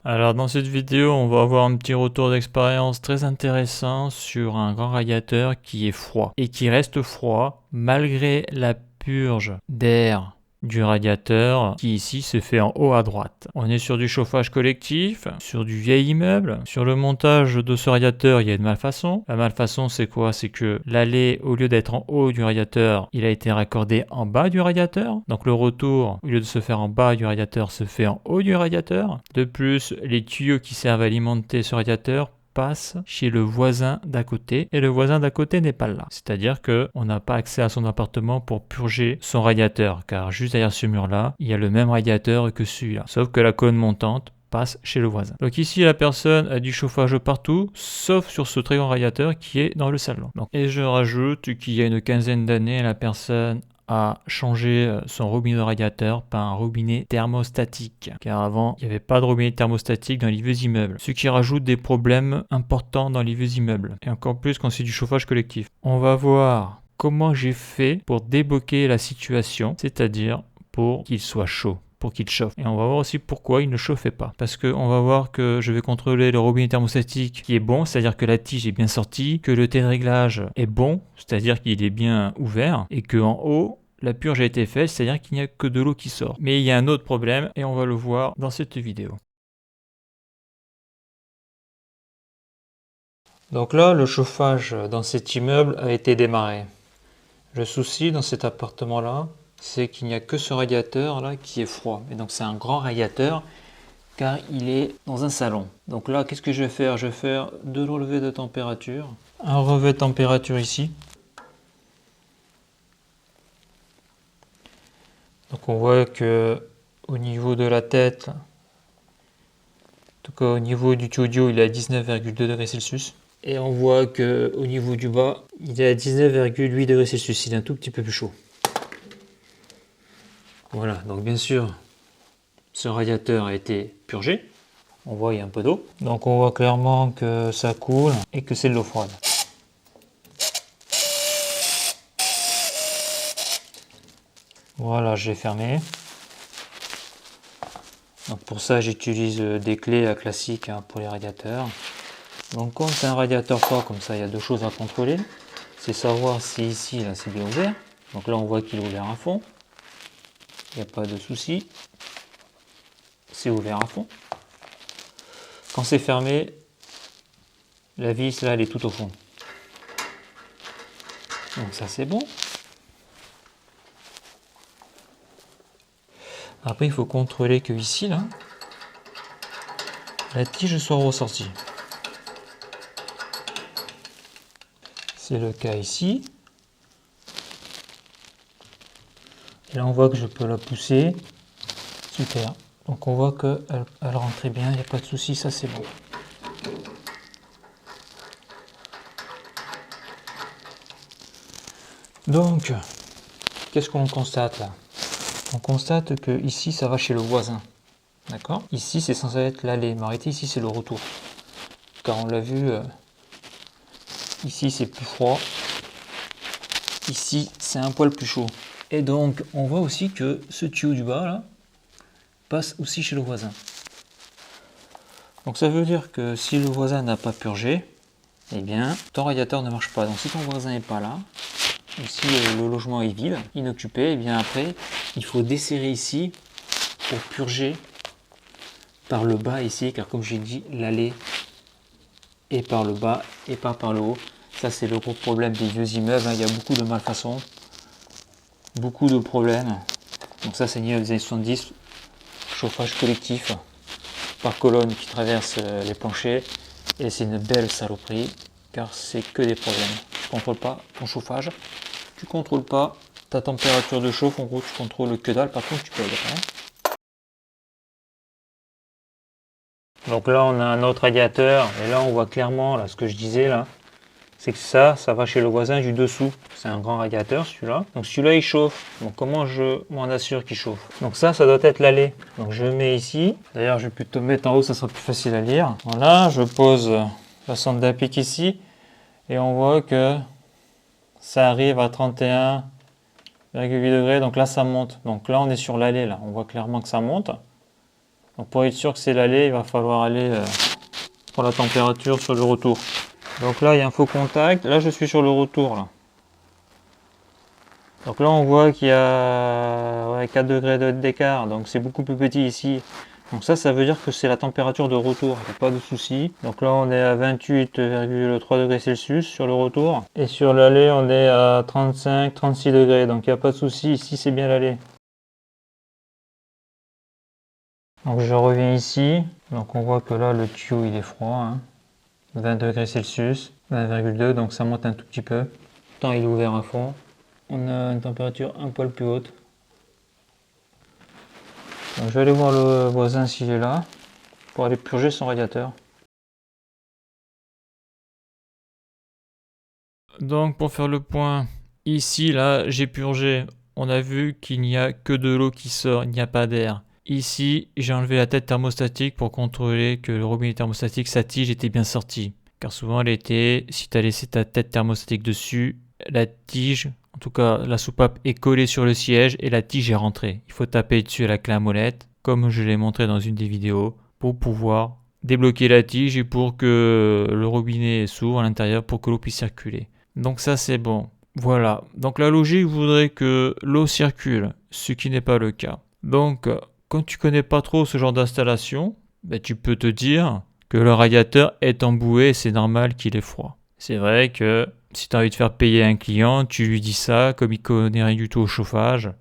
Alors dans cette vidéo, on va avoir un petit retour d'expérience très intéressant sur un grand radiateur qui est froid et qui reste froid malgré la purge d'air du radiateur qui ici se fait en haut à droite. On est sur du chauffage collectif, sur du vieil immeuble. Sur le montage de ce radiateur, il y a une malfaçon. La malfaçon, c'est quoi? C'est que l'allée, au lieu d'être en haut du radiateur, il a été raccordé en bas du radiateur. Donc le retour, au lieu de se faire en bas du radiateur, se fait en haut du radiateur. De plus, les tuyaux qui servent à alimenter ce radiateur passe chez le voisin d'à côté et le voisin d'à côté n'est pas là. C'est-à-dire que on n'a pas accès à son appartement pour purger son radiateur car juste derrière ce mur-là, il y a le même radiateur que celui-là. Sauf que la colonne montante passe chez le voisin. Donc ici, la personne a du chauffage partout, sauf sur ce très grand radiateur qui est dans le salon. Donc, et je rajoute qu'il y a une quinzaine d'années, la personne a changé son robinet de radiateur par un robinet thermostatique. Car avant, il n'y avait pas de robinet thermostatique dans les vieux immeubles. Ce qui rajoute des problèmes importants dans les vieux immeubles. Et encore plus quand c'est du chauffage collectif. On va voir comment j'ai fait pour débloquer la situation, c'est-à-dire pour qu'il soit chaud, pour qu'il chauffe. Et on va voir aussi pourquoi il ne chauffait pas. Parce qu'on va voir que je vais contrôler le robinet thermostatique qui est bon, c'est-à-dire que la tige est bien sortie, que le T de réglage est bon, c'est-à-dire qu'il est bien ouvert, et qu'en haut, la purge a été faite, c'est-à-dire qu'il n'y a que de l'eau qui sort. Mais il y a un autre problème, et on va le voir dans cette vidéo. Donc là, le chauffage dans cet immeuble a été démarré. Le souci dans cet appartement-là, c'est qu'il n'y a que ce radiateur là qui est froid. Et donc c'est un grand radiateur car il est dans un salon. Donc là, qu'est-ce que je vais faire? Je vais faire deux relevés de température. Un relevé de température ici. Donc on voit que au niveau de la tête, en tout cas au niveau du tuyau, il est à 19,2 degrés Celsius. Et on voit que au niveau du bas, il est à 19,8 degrés Celsius. Il est un tout petit peu plus chaud. Voilà, donc bien sûr, ce radiateur a été purgé. On voit il y a un peu d'eau. Donc on voit clairement que ça coule et que c'est de l'eau froide. Voilà, j'ai fermé. Donc pour ça, j'utilise des clés classiques pour les radiateurs. Donc quand c'est un radiateur froid comme ça, il y a deux choses à contrôler. C'est savoir si ici, là, c'est bien ouvert. Donc là, on voit qu'il est ouvert à fond. Il n'y a pas de souci. C'est ouvert à fond. Quand c'est fermé, la vis là elle est tout au fond. Donc ça c'est bon. Après il faut contrôler que ici là, la tige soit ressortie. C'est le cas ici. Et là on voit que je peux la pousser. Super. Donc on voit qu'elle rentre très bien, il n'y a pas de souci, ça c'est bon. Donc, qu'est-ce qu'on constate là? On constate que ici ça va chez le voisin. D'accord? Ici c'est censé être l'allée, mais arrêtez, ici c'est le retour. Car on l'a vu, ici c'est plus froid. Ici c'est un poil plus chaud. Et donc on voit aussi que ce tuyau du bas là passe aussi chez le voisin. Donc ça veut dire que si le voisin n'a pas purgé, eh bien ton radiateur ne marche pas. Donc si ton voisin n'est pas là, ou si le logement est vide, inoccupé, eh bien après il faut desserrer ici pour purger par le bas ici, car comme j'ai dit, l'allée est par le bas et pas par le haut. Ça c'est le gros problème des vieux immeubles, il y a beaucoup de malfaçons, beaucoup de problèmes. Donc ça c'est né aux années 70, chauffage collectif par colonne qui traverse les planchers, et c'est une belle saloperie car c'est que des problèmes. Tu contrôles pas ton chauffage, tu contrôles pas ta température de chauffe, en gros tu contrôles que dalle, par contre tu payes. Donc là on a un autre radiateur et là on voit clairement là, ce que je disais là, c'est que ça va chez le voisin du dessous. C'est un grand radiateur celui-là. Donc celui-là il chauffe. Donc comment je m'en assure qu'il chauffe? Donc ça doit être l'allée. Donc je mets ici. D'ailleurs je vais plutôt mettre en haut, ça sera plus facile à lire. Voilà, je pose la sonde d'applique ici et on voit que ça arrive à 31,8 degrés. Donc là ça monte. Donc là on est sur l'allée là. On voit clairement que ça monte. Donc pour être sûr que c'est l'aller, il va falloir aller pour la température sur le retour. Donc là, il y a un faux contact. Là, je suis sur le retour. Là. Donc là, on voit qu'il y a 4 degrés d'écart. Donc c'est beaucoup plus petit ici. Donc ça veut dire que c'est la température de retour. Il n'y a pas de souci. Donc là, on est à 28,3 degrés Celsius sur le retour. Et sur l'aller, on est à 35-36 degrés. Donc il n'y a pas de souci. Ici, c'est bien l'aller. Donc je reviens ici. Donc on voit que là, le tuyau, il est froid. Hein. 20 degrés Celsius, 20,2, donc ça monte un tout petit peu. Pourtant il est ouvert à fond. On a une température un poil plus haute. Donc je vais aller voir le voisin s'il est là, pour aller purger son radiateur. Donc pour faire le point, ici là j'ai purgé. On a vu qu'il n'y a que de l'eau qui sort, il n'y a pas d'air. Ici, j'ai enlevé la tête thermostatique pour contrôler que le robinet thermostatique, sa tige était bien sortie. Car souvent l'été, si tu as laissé ta tête thermostatique dessus, la tige, en tout cas la soupape est collée sur le siège et la tige est rentrée. Il faut taper dessus à la clé à molette, comme je l'ai montré dans une des vidéos, pour pouvoir débloquer la tige et pour que le robinet s'ouvre à l'intérieur pour que l'eau puisse circuler. Donc ça c'est bon. Voilà, donc la logique voudrait que l'eau circule, ce qui n'est pas le cas. Donc quand tu connais pas trop ce genre d'installation, tu peux te dire que le radiateur est emboué et c'est normal qu'il ait froid. C'est vrai que si tu as envie de faire payer un client, tu lui dis ça, comme il connaît rien du tout au chauffage,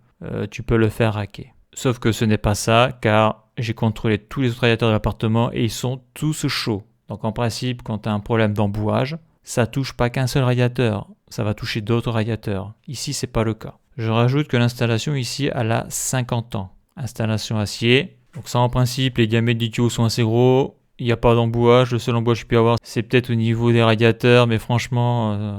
tu peux le faire hacker. Sauf que ce n'est pas ça, car j'ai contrôlé tous les autres radiateurs de l'appartement et ils sont tous chauds. Donc en principe, quand tu as un problème d'embouage, ça touche pas qu'un seul radiateur, ça va toucher d'autres radiateurs. Ici, c'est pas le cas. Je rajoute que l'installation ici, elle a 50 ans. Installation acier. Donc ça, en principe, les diamètres du tuyau sont assez gros. Il n'y a pas d'embouage. Le seul embouage qu'il peut y avoir, c'est peut-être au niveau des radiateurs. Mais franchement,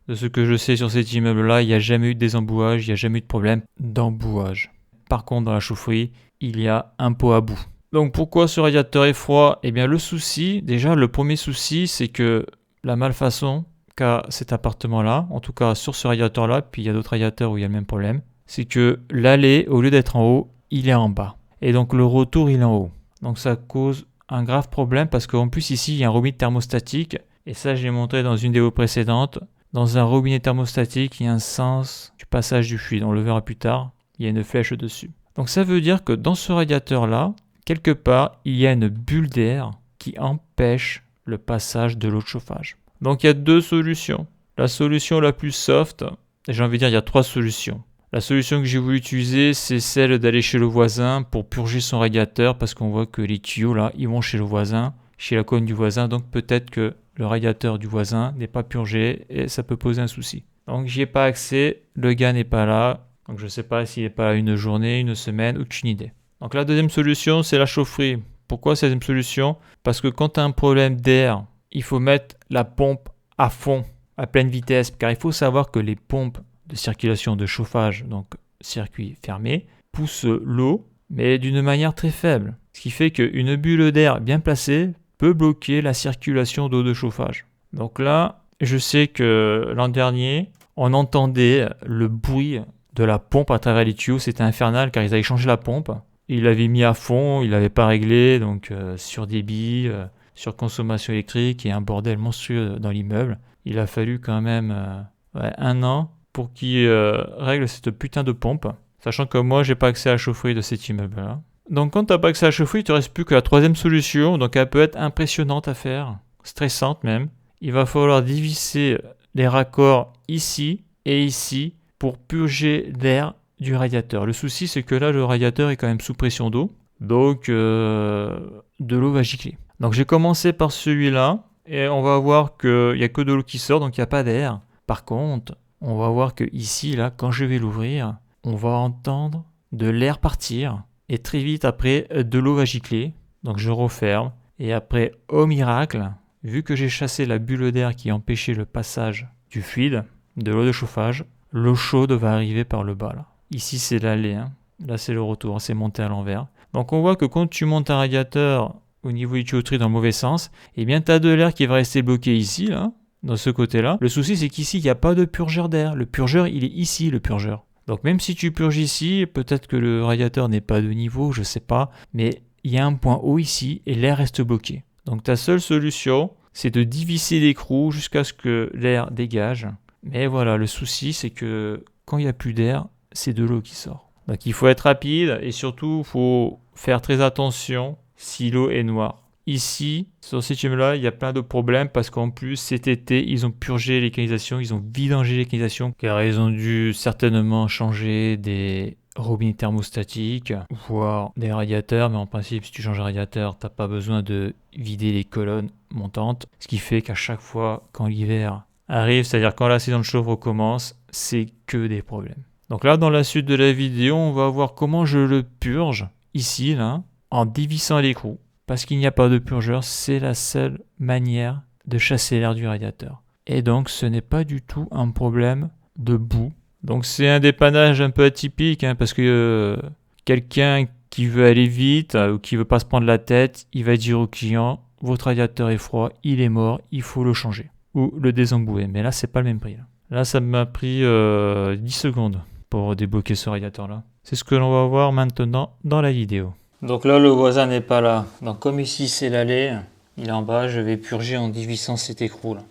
de ce que je sais sur cet immeuble-là, il n'y a jamais eu de désembouage. Il n'y a jamais eu de problème d'embouage. Par contre, dans la chaufferie, il y a un pot à bout. Donc pourquoi ce radiateur est froid? Eh bien, le souci, déjà, le premier souci, c'est que la malfaçon qu'a cet appartement-là, en tout cas sur ce radiateur-là, puis il y a d'autres radiateurs où il y a le même problème, c'est que l'allée, au lieu d'être en haut, il est en bas. Et donc le retour, il est en haut. Donc ça cause un grave problème parce qu'en plus ici, il y a un robinet thermostatique. Et ça, je l'ai montré dans une vidéo précédente. Dans un robinet thermostatique, il y a un sens du passage du fluide. On le verra plus tard. Il y a une flèche dessus. Donc ça veut dire que dans ce radiateur-là, quelque part, il y a une bulle d'air qui empêche le passage de l'eau de chauffage. Donc il y a deux solutions. La solution la plus soft, et j'ai envie de dire, il y a trois solutions. La solution que j'ai voulu utiliser, c'est celle d'aller chez le voisin pour purger son radiateur parce qu'on voit que les tuyaux là, ils vont chez le voisin, chez la cogne du voisin, donc peut-être que le radiateur du voisin n'est pas purgé et ça peut poser un souci. Donc j'y ai pas accès, le gars n'est pas là, donc je ne sais pas s'il n'est pas là une journée, une semaine, aucune idée. Donc la deuxième solution, c'est la chaufferie. Pourquoi cette deuxième solution? Parce que quand tu as un problème d'air, il faut mettre la pompe à fond, à pleine vitesse, car il faut savoir que les pompes de circulation de chauffage, donc circuit fermé, pousse l'eau, mais d'une manière très faible. Ce qui fait qu'une bulle d'air bien placée peut bloquer la circulation d'eau de chauffage. Donc là, je sais que l'an dernier, on entendait le bruit de la pompe à travers les tuyaux. C'était infernal car ils avaient changé la pompe. Ils l'avaient mis à fond, ils l'avaient pas réglé, donc sur débit, sur consommation électrique et un bordel monstrueux dans l'immeuble. Il a fallu quand même 1 an pour qu'ils règlent cette putain de pompe, sachant que moi j'ai pas accès à la chaufferie de cet immeuble-là. Donc quand t'as pas accès à la chaufferie, il te reste plus que la troisième solution, donc elle peut être impressionnante à faire, stressante même. Il va falloir dévisser les raccords ici et ici pour purger l'air du radiateur. Le souci c'est que là le radiateur est quand même sous pression d'eau, donc de l'eau va gicler. Donc j'ai commencé par celui-là et on va voir qu'il n'y a que de l'eau qui sort, donc il n'y a pas d'air. Par contre, on va voir que ici, là, quand je vais l'ouvrir, on va entendre de l'air partir. Et très vite après, de l'eau va gicler. Donc je referme. Et après, au miracle, vu que j'ai chassé la bulle d'air qui empêchait le passage du fluide, de l'eau de chauffage, l'eau chaude va arriver par le bas. Là. Ici, c'est l'aller. Hein. Là, c'est le retour. C'est monté à l'envers. Donc on voit que quand tu montes un radiateur au niveau du tuyauterie dans le mauvais sens, eh bien, tu as de l'air qui va rester bloqué ici, là. Dans ce côté-là. Le souci, c'est qu'ici, il n'y a pas de purgeur d'air. Le purgeur, il est ici, le purgeur. Donc même si tu purges ici, peut-être que le radiateur n'est pas de niveau, je sais pas. Mais il y a un point haut ici et l'air reste bloqué. Donc ta seule solution, c'est de dévisser l'écrou jusqu'à ce que l'air dégage. Mais voilà, le souci, c'est que quand il n'y a plus d'air, c'est de l'eau qui sort. Donc il faut être rapide et surtout, il faut faire très attention si l'eau est noire. Ici, sur ce système-là, il y a plein de problèmes parce qu'en plus, cet été, ils ont purgé les canalisations, ils ont vidangé les canalisations car ils ont dû certainement changer des robinets thermostatiques, voire des radiateurs, mais en principe, si tu changes un radiateur, tu n'as pas besoin de vider les colonnes montantes, ce qui fait qu'à chaque fois, quand l'hiver arrive, c'est-à-dire quand la saison de chauffe recommence, c'est que des problèmes. Donc là, dans la suite de la vidéo, on va voir comment je le purge, ici, là, en dévissant l'écrou. Parce qu'il n'y a pas de purgeur, c'est la seule manière de chasser l'air du radiateur. Et donc, ce n'est pas du tout un problème de boue. Donc, c'est un dépannage un peu atypique, parce que quelqu'un qui veut aller vite ou qui veut pas se prendre la tête, il va dire au client, votre radiateur est froid, il est mort, il faut le changer. Ou le désembouer. Mais là, c'est pas le même prix. Là, ça m'a pris 10 secondes pour débloquer ce radiateur-là. C'est ce que l'on va voir maintenant dans la vidéo. Donc là, le voisin n'est pas là. Donc comme ici, c'est l'allée, il est en bas, je vais purger en dévissant cet écrou là.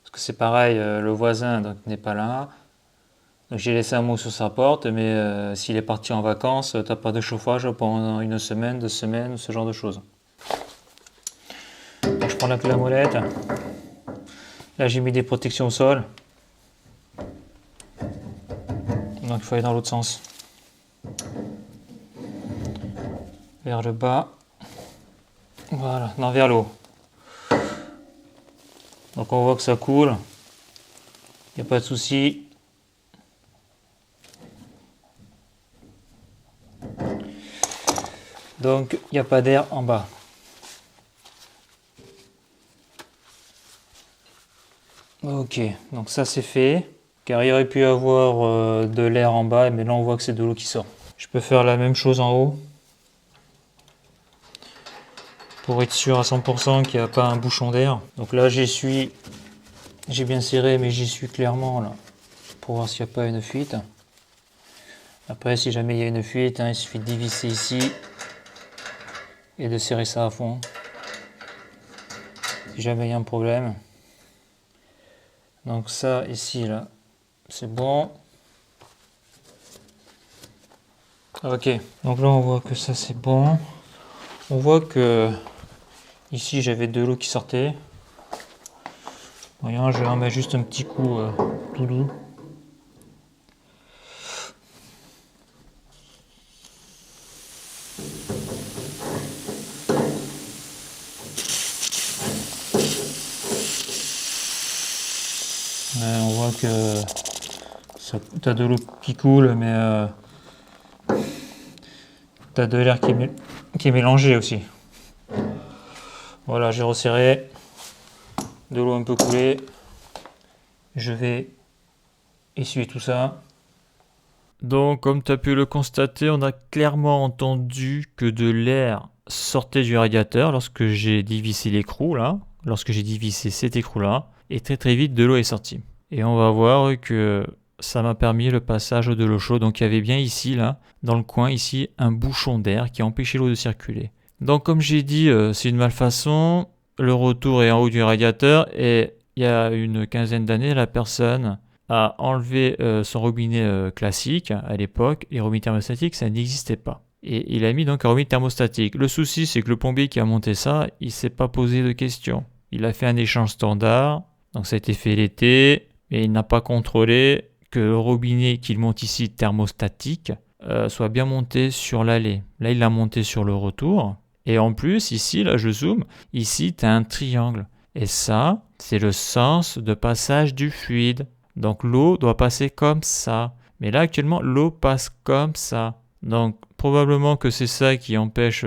Parce que c'est pareil, le voisin n'est pas là. Donc j'ai laissé un mot sur sa porte, mais s'il est parti en vacances, t'as pas de chauffage pendant 1 semaine, 2 semaines, ce genre de choses. Donc je prends la clé à molette. Là, j'ai mis des protections au sol. Donc il faut aller dans l'autre sens. Vers le bas. Voilà, non, vers le haut. Donc on voit que ça coule. Il n'y a pas de souci. Donc il n'y a pas d'air en bas. Ok, donc ça c'est fait. Car il aurait pu y avoir de l'air en bas, mais là on voit que c'est de l'eau qui sort. Je peux faire la même chose en haut. Pour être sûr à 100% qu'il n'y a pas un bouchon d'air. Donc là j'ai bien serré, mais j'y suis clairement là. Pour voir s'il n'y a pas une fuite. Après, si jamais il y a une fuite, il suffit de dévisser ici. Et de serrer ça à fond. Si jamais il y a un problème. Donc ça ici là, c'est bon. Ok, donc là on voit que ça c'est bon. On voit que ici j'avais de l'eau qui sortait. Voyons, je vais en mettre juste un petit coup tout doux. On voit que tu as de l'eau qui coule, mais tu as de l'air qui est mélangé aussi. Voilà, j'ai resserré. De l'eau un peu coulée. Je vais essuyer tout ça. Donc, comme tu as pu le constater, on a clairement entendu que de l'air sortait du radiateur lorsque j'ai dévissé l'écrou là, lorsque j'ai dévissé cet écrou là, et très très vite de l'eau est sortie. Et on va voir que ça m'a permis le passage de l'eau chaude. Donc il y avait bien ici là, dans le coin ici, un bouchon d'air qui empêchait l'eau de circuler. Donc comme j'ai dit, c'est une malfaçon. Le retour est en haut du radiateur et il y a une quinzaine d'années, la personne a enlevé son robinet classique à l'époque. Les robinets thermostatiques, ça n'existait pas. Et il a mis donc un robinet thermostatique. Le souci, c'est que le plombier qui a monté ça, il ne s'est pas posé de questions. Il a fait un échange standard, donc ça a été fait l'été, mais il n'a pas contrôlé que le robinet qu'il monte ici thermostatique soit bien monté sur l'allée. Là, il l'a monté sur le retour. Et en plus, ici, là, je zoome, ici, tu as un triangle. Et ça, c'est le sens de passage du fluide. Donc, l'eau doit passer comme ça. Mais là, actuellement, l'eau passe comme ça. Donc, probablement que c'est ça qui empêche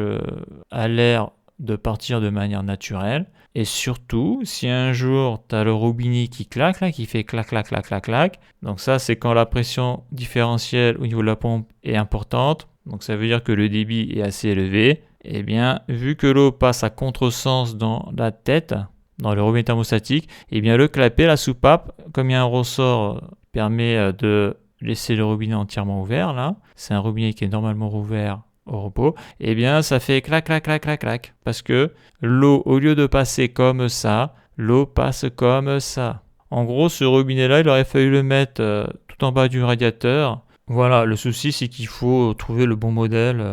à l'air de partir de manière naturelle. Et surtout, si un jour, tu as le robinet qui claque, là, qui fait clac, clac, clac, clac, clac. Donc ça, c'est quand la pression différentielle au niveau de la pompe est importante. Donc ça veut dire que le débit est assez élevé. Eh bien, vu que l'eau passe à contresens dans la tête, dans le robinet thermostatique, eh bien le clapet, la soupape, comme il y a un ressort permet de laisser le robinet entièrement ouvert, là, c'est un robinet qui est normalement rouvert au repos, eh bien ça fait clac, clac, clac, clac, clac. Parce que l'eau, au lieu de passer comme ça, l'eau passe comme ça. En gros, ce robinet-là, il aurait fallu le mettre tout en bas du radiateur. Voilà, le souci, c'est qu'il faut trouver le bon modèle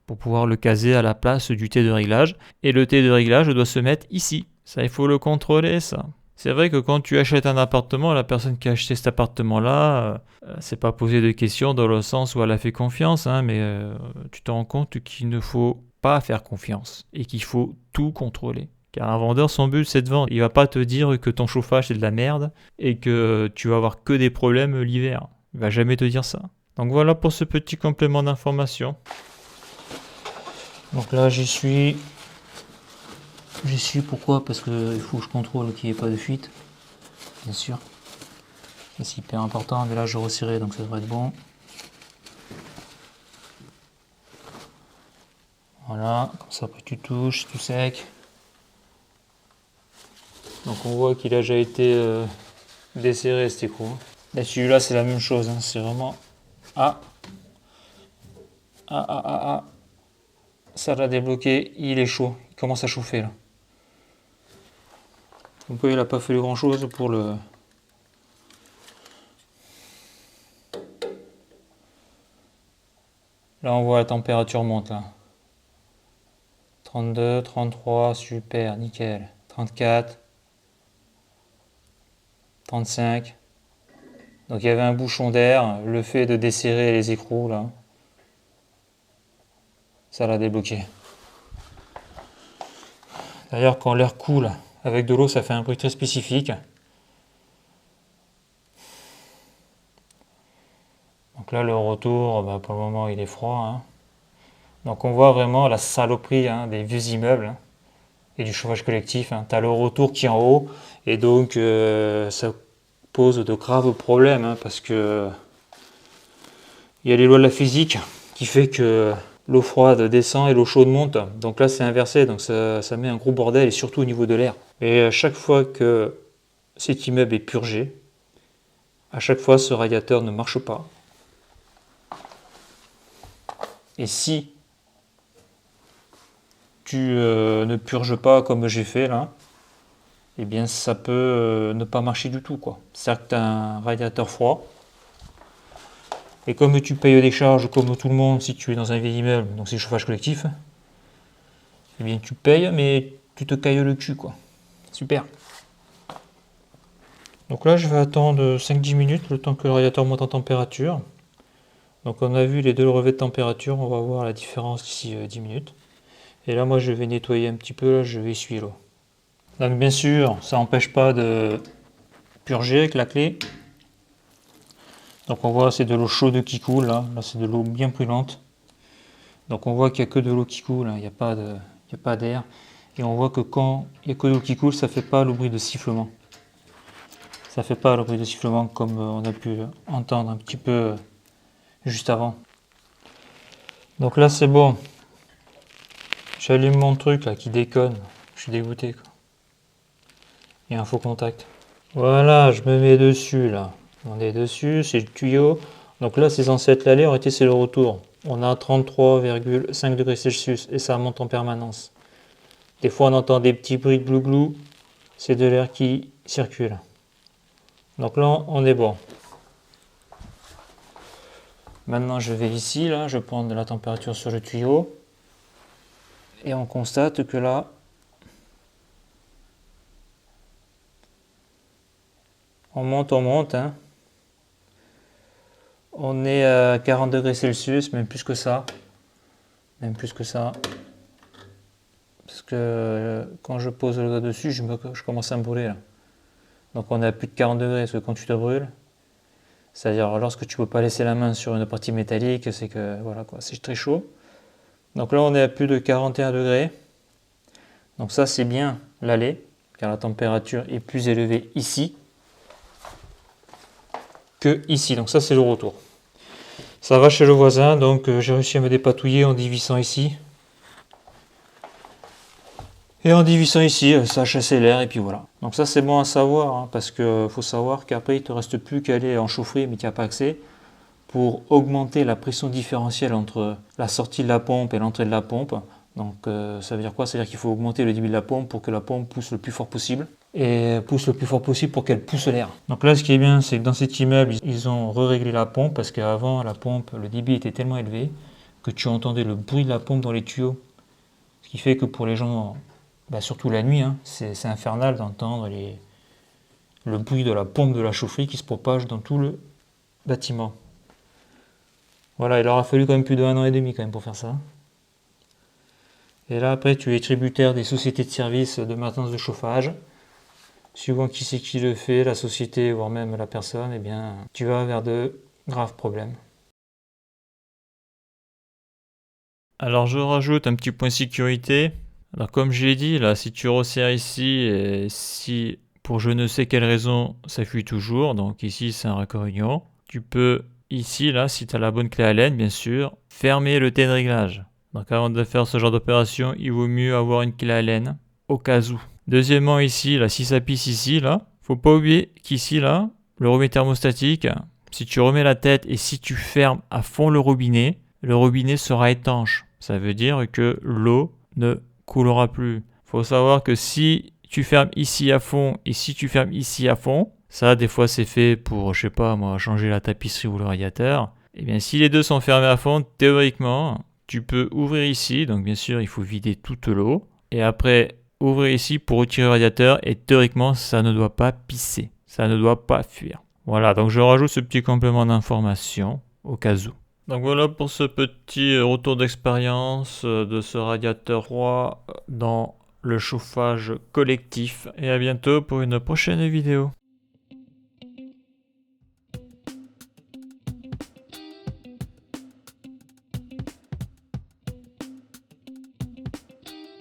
pour pouvoir le caser à la place du thé de réglage. Et le thé de réglage doit se mettre ici. Ça, il faut le contrôler, ça. C'est vrai que quand tu achètes un appartement, la personne qui a acheté cet appartement-là, c'est pas posé de questions dans le sens où elle a fait confiance, hein, mais tu te rends compte qu'il ne faut pas faire confiance et qu'il faut tout contrôler. Car un vendeur, son but, c'est de vendre. Il va pas te dire que ton chauffage, c'est de la merde et que tu vas avoir que des problèmes l'hiver. Il va jamais te dire ça. Donc voilà pour ce petit complément d'information. Donc là, j'y suis. Pourquoi? Parce qu'il faut que je contrôle qu'il n'y ait pas de fuite. Bien sûr. C'est hyper important. Mais là, je resserrai, donc ça devrait être bon. Voilà, comme ça après tu touches, c'est tout sec. Donc on voit qu'il a déjà été desserré cet écrou. Et celui-là c'est la même chose, hein. C'est vraiment... Ah. Ça l'a débloqué, il est chaud, il commence à chauffer là. Donc il n'a pas fallu grand chose pour le... Là on voit la température monte là. 32, 33, super, nickel. 34, 35. Donc il y avait un bouchon d'air, le fait de desserrer les écrous là, ça l'a débloqué. D'ailleurs quand l'air coule avec de l'eau, ça fait un bruit très spécifique. Donc là le retour, pour le moment il est froid, hein. Donc on voit vraiment la saloperie, hein, des vieux immeubles, hein, et du chauffage collectif, hein. Tu as le retour qui est en haut et donc ça pose de graves problèmes, hein, parce que il y a les lois de la physique qui fait que l'eau froide descend et l'eau chaude monte. Donc là c'est inversé, donc ça met un gros bordel, et surtout au niveau de l'air. Et à chaque fois que cet immeuble est purgé, à chaque fois ce radiateur ne marche pas. Et si tu ne purges pas comme j'ai fait là, eh bien ça peut ne pas marcher du tout, quoi. C'est-à-dire que tu as un radiateur froid, et comme tu payes des charges comme tout le monde si tu es dans un vieil immeuble, donc c'est le chauffage collectif, eh bien tu payes mais tu te cailles le cul, quoi. Super. Donc là je vais attendre 5-10 minutes le temps que le radiateur monte en température. Donc on a vu les deux relevés de température, on va voir la différence d'ici 10 minutes. Et là moi je vais nettoyer un petit peu, là, je vais essuyer l'eau. Donc bien sûr ça n'empêche pas de purger avec la clé. Donc on voit c'est de l'eau chaude qui coule, là c'est de l'eau bien brûlante. Donc on voit qu'il n'y a que de l'eau qui coule, hein. Il n'y a pas d'air. Et on voit que quand il n'y a que de l'eau qui coule, ça ne fait pas le bruit de sifflement. Ça ne fait pas le bruit de sifflement comme on a pu entendre un petit peu juste avant. Donc là c'est bon. J'allume mon truc là qui déconne. Je suis dégoûté, quoi. Il y a un faux contact. Voilà, je me mets dessus là. On est dessus, c'est le tuyau. Donc là c'est censé être l'aller, en réalité c'est le retour. On a 33,5 degrés Celsius et ça monte en permanence. Des fois on entend des petits bruits de glouglou. C'est de l'air qui circule. Donc là on est bon. Maintenant je vais ici, là, je prends de la température sur le tuyau. Et on constate que là, on monte, hein. On est à 40 degrés Celsius, même plus que ça. Parce que quand je pose le doigt dessus, je commence à me brûler là. Donc on est à plus de 40 degrés, parce que quand tu te brûles, c'est-à-dire lorsque tu ne peux pas laisser la main sur une partie métallique, c'est que voilà quoi, c'est très chaud. Donc là on est à plus de 41 degrés. Donc ça c'est bien l'aller, car la température est plus élevée ici que ici. Donc ça c'est le retour. Ça va chez le voisin, donc j'ai réussi à me dépatouiller en dévissant ici. Et en dévissant ici, ça a chassé l'air et puis voilà. Donc ça c'est bon à savoir, hein, parce que faut savoir qu'après il ne te reste plus qu'à aller en chaufferie mais tu n'as pas accès. pour augmenter la pression différentielle entre la sortie de la pompe et l'entrée de la pompe. Donc ça veut dire quoi? Ça veut dire qu'il faut augmenter le débit de la pompe pour que la pompe pousse le plus fort possible. Et pousse le plus fort possible pour qu'elle pousse l'air. Donc là, ce qui est bien, c'est que dans cet immeuble, ils ont réglé la pompe parce qu'avant, la pompe, le débit était tellement élevé que tu entendais le bruit de la pompe dans les tuyaux. Ce qui fait que pour les gens, surtout la nuit, hein, c'est infernal d'entendre le bruit de la pompe de la chaufferie qui se propage dans tout le bâtiment. Voilà, il aura fallu quand même plus d'1 an et demi quand même pour faire ça. Et là, après, tu es tributaire des sociétés de services de maintenance de chauffage. Suivant qui c'est qui le fait, la société, voire même la personne, eh bien, tu vas vers de graves problèmes. Alors, je rajoute un petit point sécurité. Alors, comme je l'ai dit, là, si tu resserres ici, et si pour je ne sais quelle raison, ça fuit toujours, donc ici, c'est un raccord union, tu peux, ici, là, si tu as la bonne clé Allen, bien sûr, fermer le T de réglage. Donc, avant de faire ce genre d'opération, il vaut mieux avoir une clé Allen, au cas où. Deuxièmement, ici, là, si ça pisse ici, là, faut pas oublier qu'ici, là, le robinet thermostatique, si tu remets la tête et si tu fermes à fond le robinet sera étanche. Ça veut dire que l'eau ne coulera plus. Faut savoir que si tu fermes ici à fond et si tu fermes ici à fond, ça, des fois, c'est fait pour, je sais pas, moi, changer la tapisserie ou le radiateur. Eh bien, si les deux sont fermés à fond, théoriquement, tu peux ouvrir ici. Donc, bien sûr, il faut vider toute l'eau. Et après, ouvrir ici pour retirer le radiateur et théoriquement ça ne doit pas pisser, ça ne doit pas fuir. Voilà, donc je rajoute ce petit complément d'information au cas où. Donc voilà pour ce petit retour d'expérience de ce radiateur froid dans le chauffage collectif et à bientôt pour une prochaine vidéo.